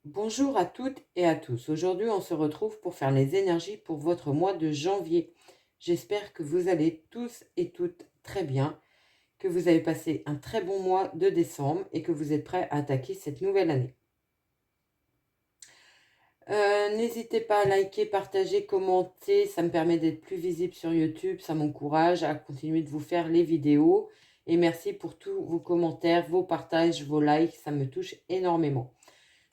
Bonjour à toutes et à tous. Aujourd'hui, on se retrouve pour faire les énergies pour votre mois de janvier. J'espère que vous allez tous et toutes très bien, que vous avez passé un très bon mois de décembre et que vous êtes prêts à attaquer cette nouvelle année. N'hésitez pas à liker, partager, commenter, ça me permet d'être plus visible sur YouTube, ça m'encourage à continuer de vous faire les vidéos. Et merci pour tous vos commentaires, vos partages, vos likes, ça me touche énormément.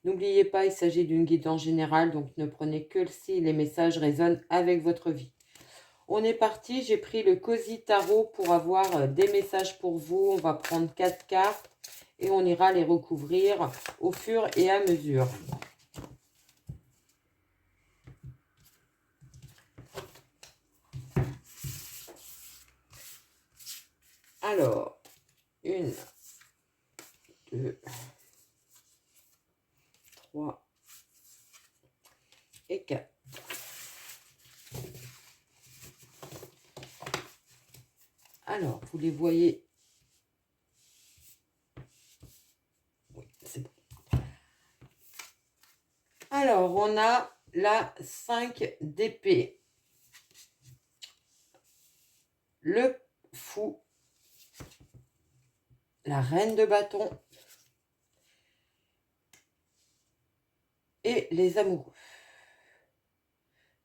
N'oubliez pas, il s'agit d'une guidance générale, donc ne prenez que si les messages résonnent avec votre vie. On est parti, j'ai pris le Cozy Tarot pour avoir des messages pour vous. On va prendre 4 cartes et on ira les recouvrir au fur et à mesure. Alors, 1, 2, 3 et 4. Alors, vous les voyez. Oui, c'est bon. Alors, on a la 5 d'épée. Le fou. La reine de bâton. Et les amoureux.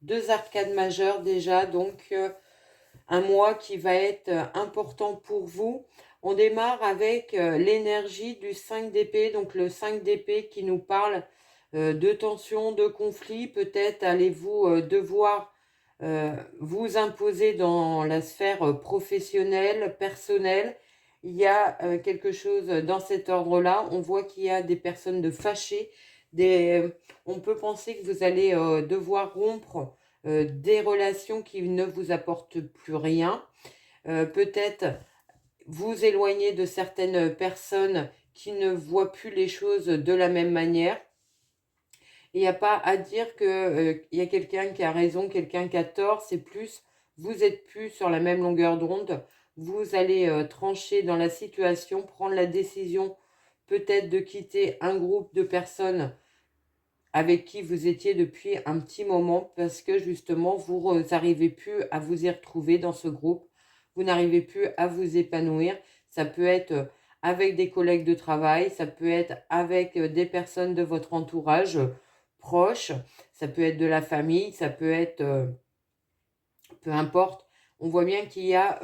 2 arcades majeures déjà, donc un mois qui va être important pour vous. On démarre avec l'énergie du 5 d'épée, donc le 5 d'épée qui nous parle de tension, de conflit. Peut-être allez-vous devoir vous imposer dans la sphère professionnelle, personnelle. Il y a quelque chose dans cet ordre-là. On voit qu'il y a des personnes de fâchées. On peut penser que vous allez devoir rompre des relations qui ne vous apportent plus rien. Peut-être vous éloigner de certaines personnes qui ne voient plus les choses de la même manière. Il n'y a pas à dire qu'il y a quelqu'un qui a raison, quelqu'un qui a tort. C'est plus, vous n'êtes plus sur la même longueur d'onde. Vous allez trancher dans la situation, prendre la décision peut-être de quitter un groupe de personnes avec qui vous étiez depuis un petit moment parce que justement, vous n'arrivez plus à vous y retrouver dans ce groupe. Vous n'arrivez plus à vous épanouir. Ça peut être avec des collègues de travail, ça peut être avec des personnes de votre entourage proche, ça peut être de la famille, ça peut être peu importe. On voit bien qu'il y a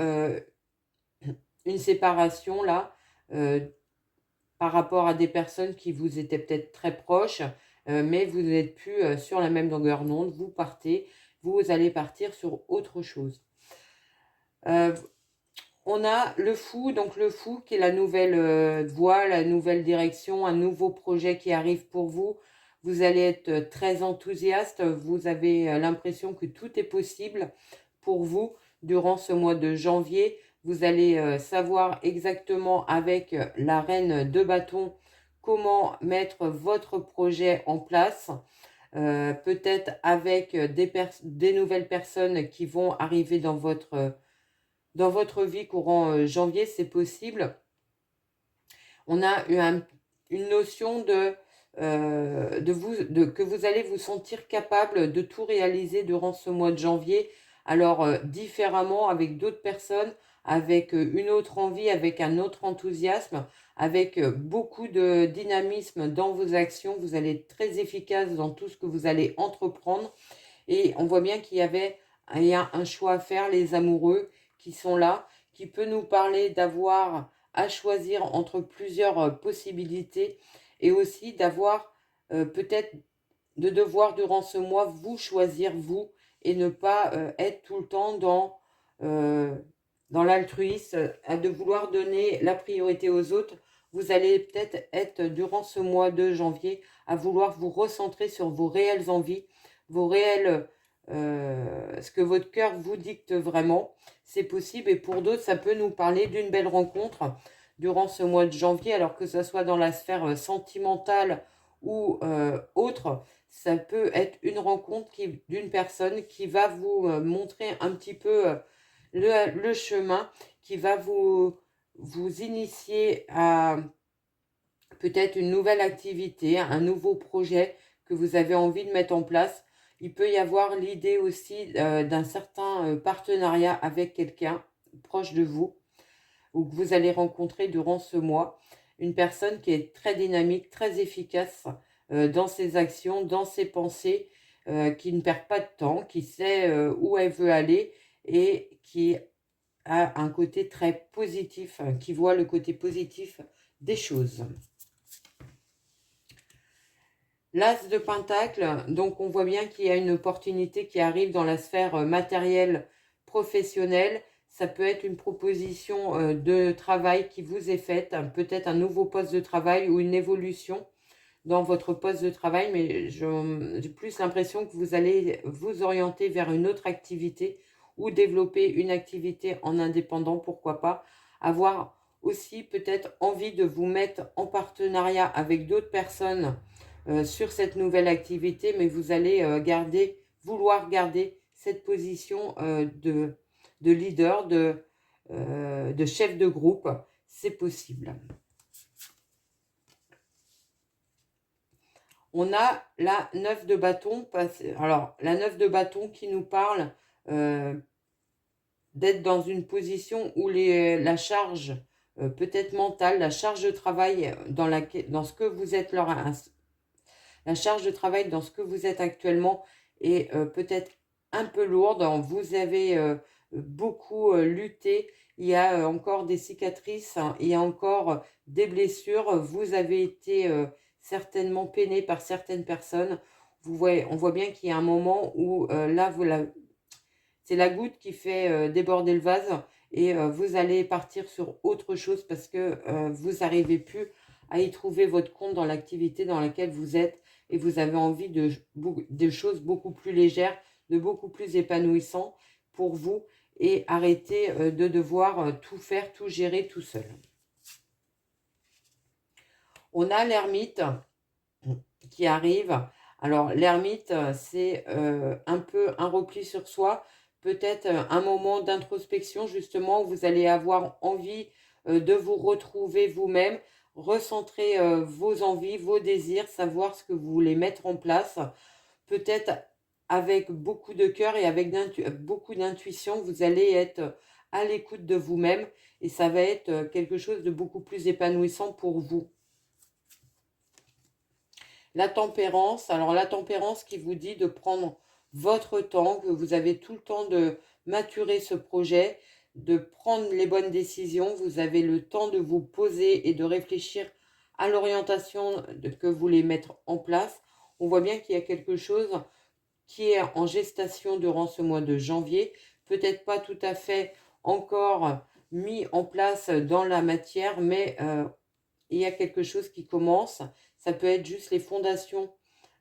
une séparation là par rapport à des personnes qui vous étaient peut-être très proches, mais vous n'êtes plus sur la même longueur d'onde. Vous partez, vous allez partir sur autre chose. On a le fou, donc le fou qui est la nouvelle voie, la nouvelle direction, un nouveau projet qui arrive pour vous. Vous allez être très enthousiaste, vous avez l'impression que tout est possible pour vous durant ce mois de janvier. Vous allez savoir exactement avec la reine de bâton comment mettre votre projet en place. Peut-être avec des nouvelles personnes qui vont arriver dans votre vie courant janvier, c'est possible. On a une notion que vous allez vous sentir capable de tout réaliser durant ce mois de janvier. Alors, différemment, avec d'autres personnes, avec une autre envie, avec un autre enthousiasme, avec beaucoup de dynamisme dans vos actions. Vous allez être très efficace dans tout ce que vous allez entreprendre. Et on voit bien il y a un choix à faire, les amoureux qui sont là, qui peut nous parler d'avoir à choisir entre plusieurs possibilités et aussi d'avoir peut-être de devoir durant ce mois vous choisir vous et ne pas être tout le temps euh, dans l'altruisme, de vouloir donner la priorité aux autres. Vous allez peut-être être durant ce mois de janvier à vouloir vous recentrer sur vos réelles envies, vos réelles ce que votre cœur vous dicte vraiment. C'est possible et pour d'autres, ça peut nous parler d'une belle rencontre durant ce mois de janvier, alors que ce soit dans la sphère sentimentale ou autre, ça peut être une rencontre d'une personne qui va vous montrer un petit peu le chemin, qui va vous initier à peut-être une nouvelle activité, un nouveau projet que vous avez envie de mettre en place. Il peut y avoir l'idée aussi d'un certain partenariat avec quelqu'un proche de vous ou que vous allez rencontrer durant ce mois. Une personne qui est très dynamique, très efficace dans ses actions, dans ses pensées, qui ne perd pas de temps, qui sait où elle veut aller et qui a un côté très positif, qui voit le côté positif des choses. L'As de Pentacle, donc on voit bien qu'il y a une opportunité qui arrive dans la sphère matérielle, professionnelle. Ça peut être une proposition de travail qui vous est faite, peut-être un nouveau poste de travail ou une évolution dans votre poste de travail, mais j'ai plus l'impression que vous allez vous orienter vers une autre activité ou développer une activité en indépendant, pourquoi pas. Avoir aussi peut-être envie de vous mettre en partenariat avec d'autres personnes sur cette nouvelle activité, mais vous allez vouloir garder cette position de leader, de chef de groupe. C'est possible. On a la 9 de bâton. Alors, la 9 de bâton qui nous parle d'être dans une position où la charge peut-être mentale, la charge de travail dans ce que vous êtes la charge de travail dans ce que vous êtes actuellement est peut-être un peu lourde. Vous avez beaucoup lutté. Il y a encore des cicatrices, hein, il y a encore des blessures. Vous avez été certainement peiné par certaines personnes. On voit bien qu'il y a un moment où là, c'est la goutte qui fait déborder le vase et vous allez partir sur autre chose parce que vous n'arrivez plus à y trouver votre compte dans l'activité dans laquelle vous êtes et vous avez envie de choses beaucoup plus légères, de beaucoup plus épanouissantes pour vous et arrêter de devoir tout faire, tout gérer tout seul. On a l'ermite qui arrive. Alors l'ermite, c'est un peu un repli sur soi, peut-être un moment d'introspection justement où vous allez avoir envie de vous retrouver vous-même, recentrer vos envies, vos désirs, savoir ce que vous voulez mettre en place, peut-être avec beaucoup de cœur et avec beaucoup d'intuition, vous allez être à l'écoute de vous-même et ça va être quelque chose de beaucoup plus épanouissant pour vous. La tempérance, alors la tempérance qui vous dit de prendre votre temps, que vous avez tout le temps de maturer ce projet, de prendre les bonnes décisions, vous avez le temps de vous poser et de réfléchir à l'orientation que vous voulez mettre en place. On voit bien qu'il y a quelque chose qui est en gestation durant ce mois de janvier, peut-être pas tout à fait encore mis en place dans la matière, mais il y a quelque chose qui commence. Ça peut être juste les fondations,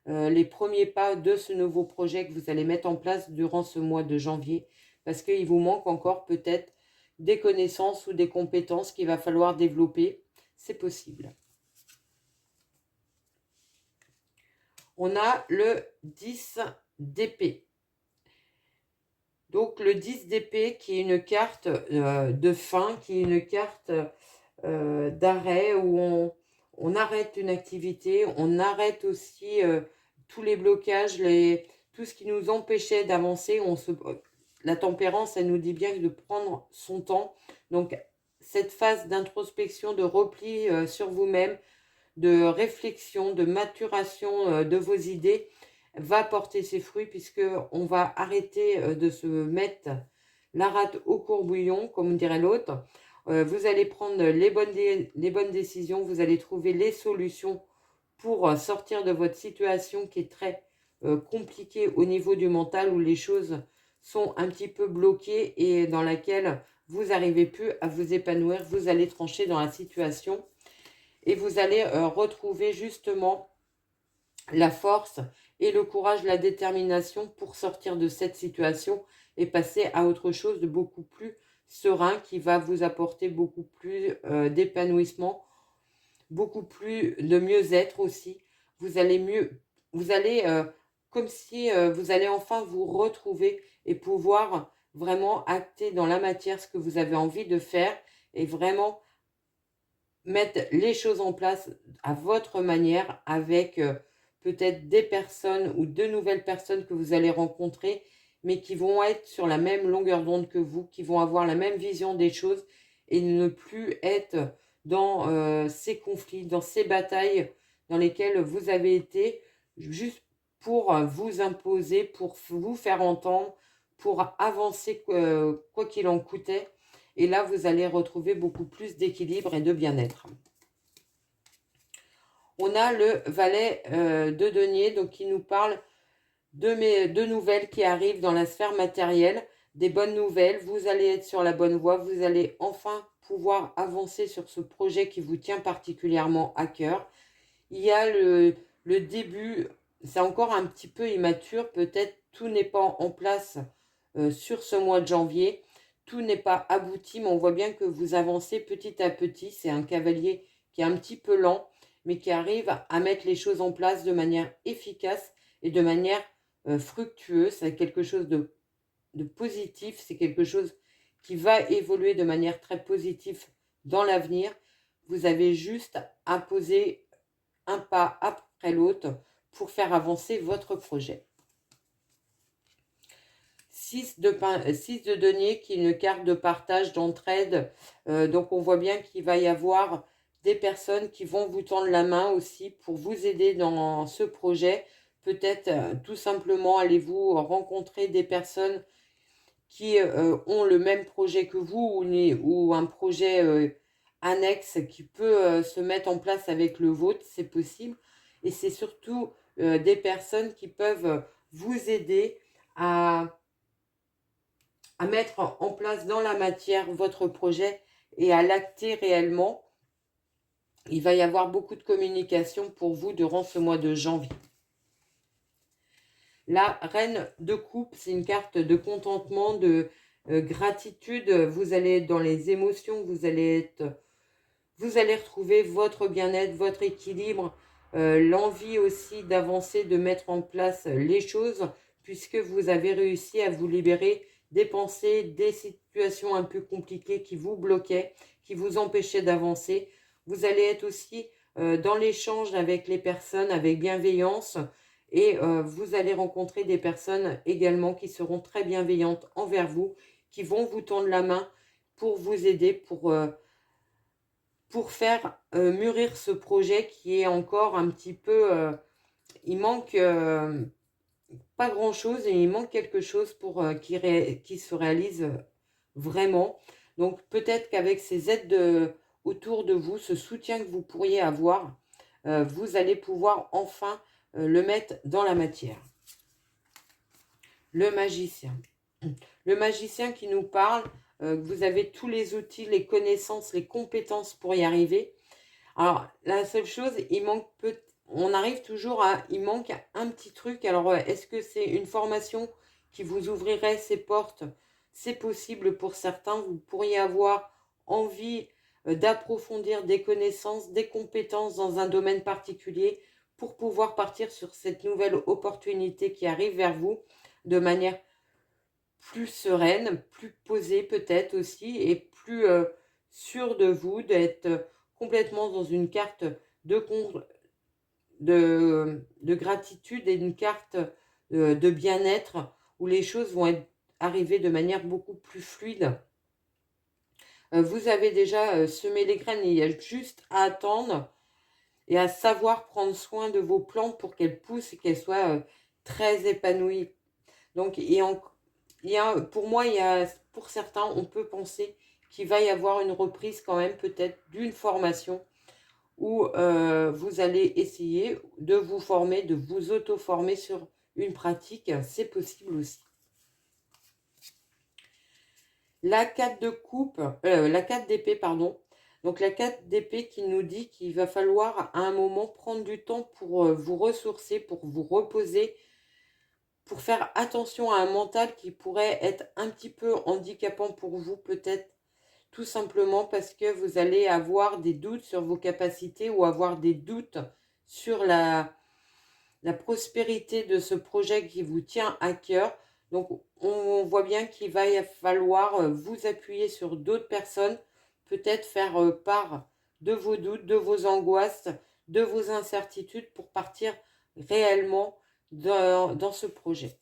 les premiers pas de ce nouveau projet que vous allez mettre en place durant ce mois de janvier, parce qu'il vous manque encore peut-être des connaissances ou des compétences qu'il va falloir développer. C'est possible. On a le 10 d'épée. Donc le 10 d'épée qui est une carte de fin, qui est une carte d'arrêt où on arrête une activité, on arrête aussi tous les blocages, tout ce qui nous empêchait d'avancer. La tempérance, elle nous dit bien de prendre son temps. Donc cette phase d'introspection, de repli sur vous-même, de réflexion, de maturation de vos idées va porter ses fruits puisque on va arrêter de se mettre la rate au courbouillon, comme dirait l'autre. Vous allez prendre les bonnes décisions, vous allez trouver les solutions pour sortir de votre situation qui est très compliquée au niveau du mental où les choses sont un petit peu bloquées et dans laquelle vous n'arrivez plus à vous épanouir. Vous allez trancher dans la situation et vous allez retrouver justement la force et le courage, la détermination pour sortir de cette situation et passer à autre chose de beaucoup plus serein qui va vous apporter beaucoup plus d'épanouissement, beaucoup plus de mieux-être aussi. Vous allez comme si vous allez enfin vous retrouver et pouvoir vraiment acter dans la matière ce que vous avez envie de faire et vraiment mettre les choses en place à votre manière avec peut-être des personnes ou de nouvelles personnes que vous allez rencontrer, mais qui vont être sur la même longueur d'onde que vous, qui vont avoir la même vision des choses et ne plus être dans ces conflits, dans ces batailles dans lesquelles vous avez été juste pour vous imposer, pour vous faire entendre, pour avancer quoi qu'il en coûtait. Et là, vous allez retrouver beaucoup plus d'équilibre et de bien-être. On a le valet de denier, donc qui nous parle de nouvelles qui arrivent dans la sphère matérielle, des bonnes nouvelles. Vous allez être sur la bonne voie, vous allez enfin pouvoir avancer sur ce projet qui vous tient particulièrement à cœur. Il y a le début, c'est encore un petit peu immature, peut-être tout n'est pas en place sur ce mois de janvier, tout n'est pas abouti, mais on voit bien que vous avancez petit à petit. C'est un cavalier qui est un petit peu lent, mais qui arrive à mettre les choses en place de manière efficace et de manière fructueuse. C'est quelque chose de positif, c'est quelque chose qui va évoluer de manière très positive dans l'avenir. Vous avez juste à poser un pas après l'autre pour faire avancer votre projet. 6 de denier qui est une carte de partage, d'entraide. Donc on voit bien qu'il va y avoir des personnes qui vont vous tendre la main aussi pour vous aider dans ce projet. Peut-être tout simplement allez-vous rencontrer des personnes qui ont le même projet que vous ou un projet annexe qui peut se mettre en place avec le vôtre, c'est possible. Et c'est surtout des personnes qui peuvent vous aider à mettre en place dans la matière votre projet et à l'acter réellement. Il va y avoir beaucoup de communication pour vous durant ce mois de janvier. La reine de coupe, c'est une carte de contentement, de gratitude. Vous allez être dans les émotions, vous allez retrouver votre bien-être, votre équilibre, l'envie aussi d'avancer, de mettre en place les choses, puisque vous avez réussi à vous libérer des pensées, des situations un peu compliquées qui vous bloquaient, qui vous empêchaient d'avancer. Vous allez être aussi dans l'échange avec les personnes, avec bienveillance, et vous allez rencontrer des personnes également qui seront très bienveillantes envers vous, qui vont vous tendre la main pour vous aider, pour faire mûrir ce projet qui est encore un petit peu... il manque pas grand-chose et il manque quelque chose pour qui se réalise vraiment. Donc peut-être qu'avec ces aides autour de vous, ce soutien que vous pourriez avoir, vous allez pouvoir enfin le mettre dans la matière. Le magicien. Le magicien qui nous parle, vous avez tous les outils, les connaissances, les compétences pour y arriver. Alors, la seule chose, on arrive toujours il manque un petit truc. Alors, est-ce que c'est une formation qui vous ouvrirait ses portes? C'est possible pour certains. Vous pourriez avoir envie d'approfondir des connaissances, des compétences dans un domaine particulier pour pouvoir partir sur cette nouvelle opportunité qui arrive vers vous de manière plus sereine, plus posée peut-être aussi, et plus sûre de vous, d'être complètement dans une carte de gratitude et une carte de bien-être où les choses vont arriver de manière beaucoup plus fluide. Vous avez déjà semé les graines, il y a juste à attendre et à savoir prendre soin de vos plantes pour qu'elles poussent et qu'elles soient très épanouies. Donc, pour moi, pour certains, on peut penser qu'il va y avoir une reprise quand même peut-être d'une formation où vous allez essayer de vous former, de vous auto-former sur une pratique. C'est possible aussi. La 4 de coupe, la 4 d'épée, pardon. Donc la 4 d'épée qui nous dit qu'il va falloir à un moment prendre du temps pour vous ressourcer, pour vous reposer, pour faire attention à un mental qui pourrait être un petit peu handicapant pour vous, peut-être tout simplement parce que vous allez avoir des doutes sur vos capacités ou avoir des doutes sur la prospérité de ce projet qui vous tient à cœur. Donc on voit bien qu'il va falloir vous appuyer sur d'autres personnes, peut-être faire part de vos doutes, de vos angoisses, de vos incertitudes pour partir réellement dans ce projet.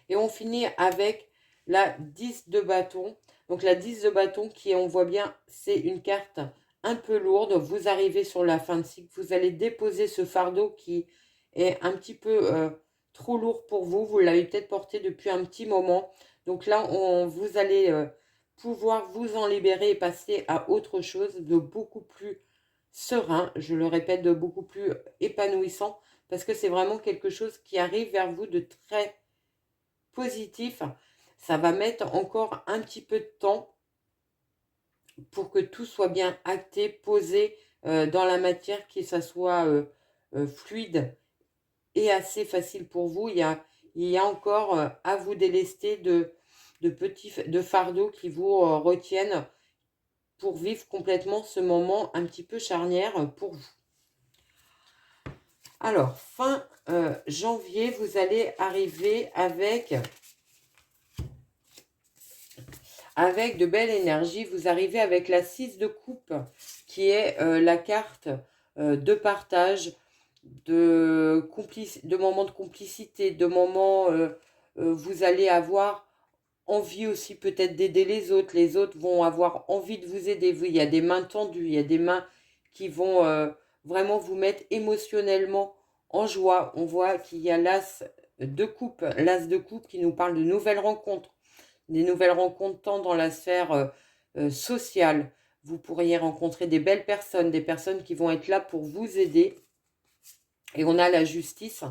Et on finit avec la 10 de bâton. Donc la 10 de bâton qui, on voit bien, c'est une carte un peu lourde. Vous arrivez sur la fin de cycle, vous allez déposer ce fardeau qui est un petit peu trop lourd pour vous. Vous l'avez peut-être porté depuis un petit moment. Donc là, vous allez pouvoir vous en libérer et passer à autre chose de beaucoup plus serein. Je le répète, de beaucoup plus épanouissant. Parce que c'est vraiment quelque chose qui arrive vers vous de très positif. Ça va mettre encore un petit peu de temps pour que tout soit bien acté, posé dans la matière, que ça soit fluide et assez facile pour vous. Il y a encore à vous délester de fardeaux qui vous retiennent pour vivre complètement ce moment un petit peu charnière pour vous. Alors, fin janvier, vous allez arriver avec de belles énergies. Vous arrivez avec la 6 de coupe, qui est la carte de partage, de moments de complicité, de moments vous allez avoir envie aussi peut-être d'aider les autres vont avoir envie de vous aider. Il y a des mains tendues, il y a des mains qui vont vraiment vous mettre émotionnellement en joie. On voit qu'il y a l'as de coupe qui nous parle de nouvelles rencontres. Des nouvelles rencontres tant dans la sphère sociale. Vous pourriez rencontrer des belles personnes, des personnes qui vont être là pour vous aider. Et on a la justice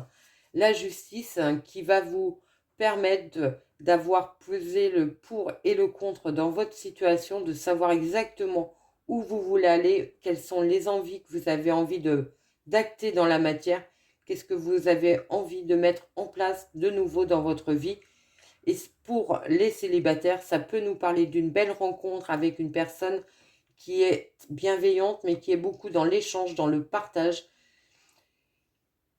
qui va vous permettre d'avoir pesé le pour et le contre dans votre situation, de savoir exactement où vous voulez aller, quelles sont les envies que vous avez envie d'acter dans la matière, qu'est-ce que vous avez envie de mettre en place de nouveau dans votre vie. Et pour les célibataires, ça peut nous parler d'une belle rencontre avec une personne qui est bienveillante, mais qui est beaucoup dans l'échange, dans le partage,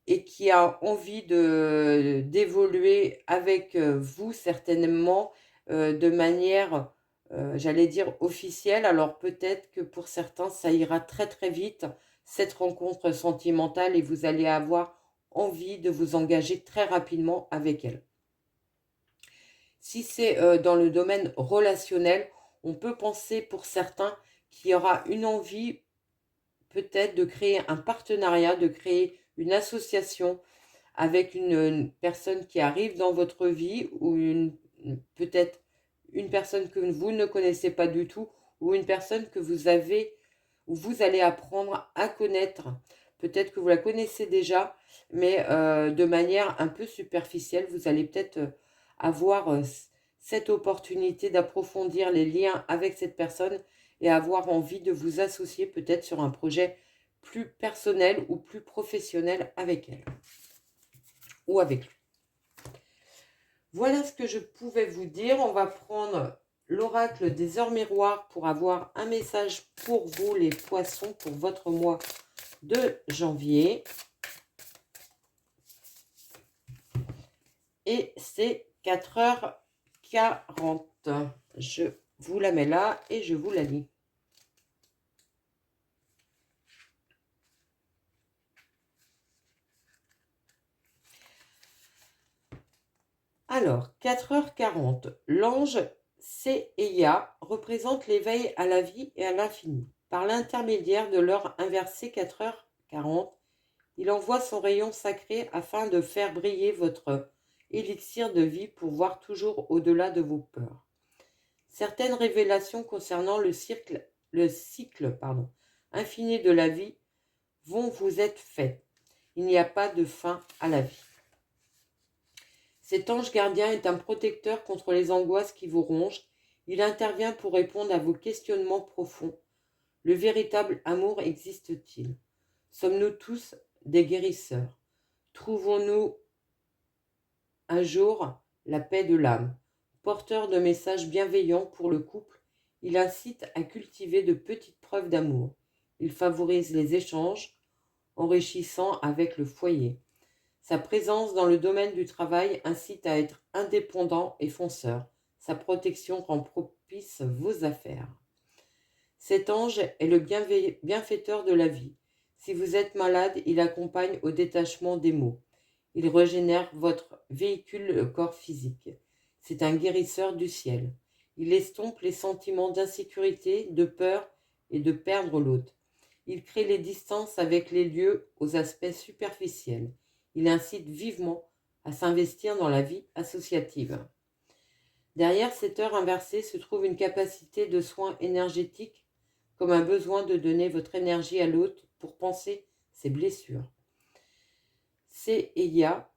et qui a envie d'évoluer avec vous certainement de manière, j'allais dire, officielle. Alors peut-être que pour certains, ça ira très très vite, cette rencontre sentimentale, et vous allez avoir envie de vous engager très rapidement avec elle. Si c'est dans le domaine relationnel, on peut penser pour certains qu'il y aura une envie peut-être de créer un partenariat, de créer une association avec une personne qui arrive dans votre vie, ou peut-être une personne que vous ne connaissez pas du tout, ou une personne que vous allez apprendre à connaître. Peut-être que vous la connaissez déjà, mais de manière un peu superficielle. Vous allez peut-être avoir cette opportunité d'approfondir les liens avec cette personne et avoir envie de vous associer peut-être sur un projet plus personnel ou plus professionnel avec elle ou avec lui. Voilà ce que je pouvais vous dire. On va prendre l'oracle des heures miroirs pour avoir un message pour vous, les poissons, pour votre mois de janvier. Et c'est 4h40. Je vous la mets là et je vous la lis. Alors, 4h40. L'ange Seiya représente l'éveil à la vie et à l'infini. Par l'intermédiaire de l'heure inversée 4h40, il envoie son rayon sacré afin de faire briller votre élixir de vie pour voir toujours au-delà de vos peurs. Certaines révélations concernant le cycle infini de la vie vont vous être faites. Il n'y a pas de fin à la vie. Cet ange gardien est un protecteur contre les angoisses qui vous rongent. Il intervient pour répondre à vos questionnements profonds. Le véritable amour existe-t-il? Sommes-nous tous des guérisseurs? Trouvons-nous un jour la paix de l'âme? Porteur de messages bienveillants pour le couple, il incite à cultiver de petites preuves d'amour. Il favorise les échanges, enrichissant avec le foyer. Sa présence dans le domaine du travail incite à être indépendant et fonceur. Sa protection rend propice vos affaires. Cet ange est le bienfaiteur de la vie. Si vous êtes malade, il accompagne au détachement des maux. Il régénère votre véhicule, le corps physique. C'est un guérisseur du ciel. Il estompe les sentiments d'insécurité, de peur et de perdre l'autre. Il crée les distances avec les lieux aux aspects superficiels. Il incite vivement à s'investir dans la vie associative. Derrière cette heure inversée se trouve une capacité de soin énergétique, comme un besoin de donner votre énergie à l'autre pour panser ses blessures. Seiya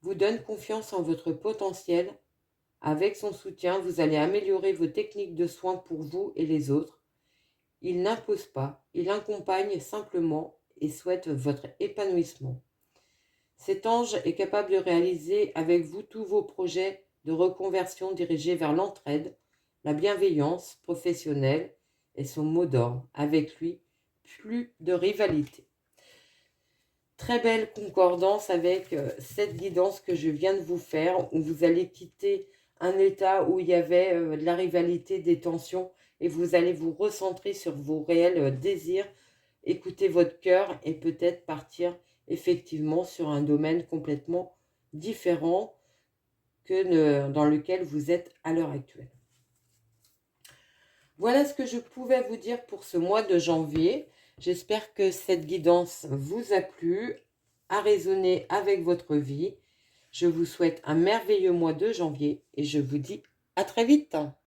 vous donne confiance en votre potentiel. Avec son soutien, vous allez améliorer vos techniques de soins pour vous et les autres. Il n'impose pas, il accompagne simplement et souhaite votre épanouissement. Cet ange est capable de réaliser avec vous tous vos projets de reconversion dirigés vers l'entraide, la bienveillance professionnelle et son mot d'ordre. Avec lui, plus de rivalité. Très belle concordance avec cette guidance que je viens de vous faire, où vous allez quitter un état où il y avait de la rivalité, des tensions, et vous allez vous recentrer sur vos réels désirs, écouter votre cœur et peut-être partir effectivement sur un domaine complètement différent que dans lequel vous êtes à l'heure actuelle. Voilà ce que je pouvais vous dire pour ce mois de janvier. J'espère que cette guidance vous a plu, a résonné avec votre vie. Je vous souhaite un merveilleux mois de janvier et je vous dis à très vite.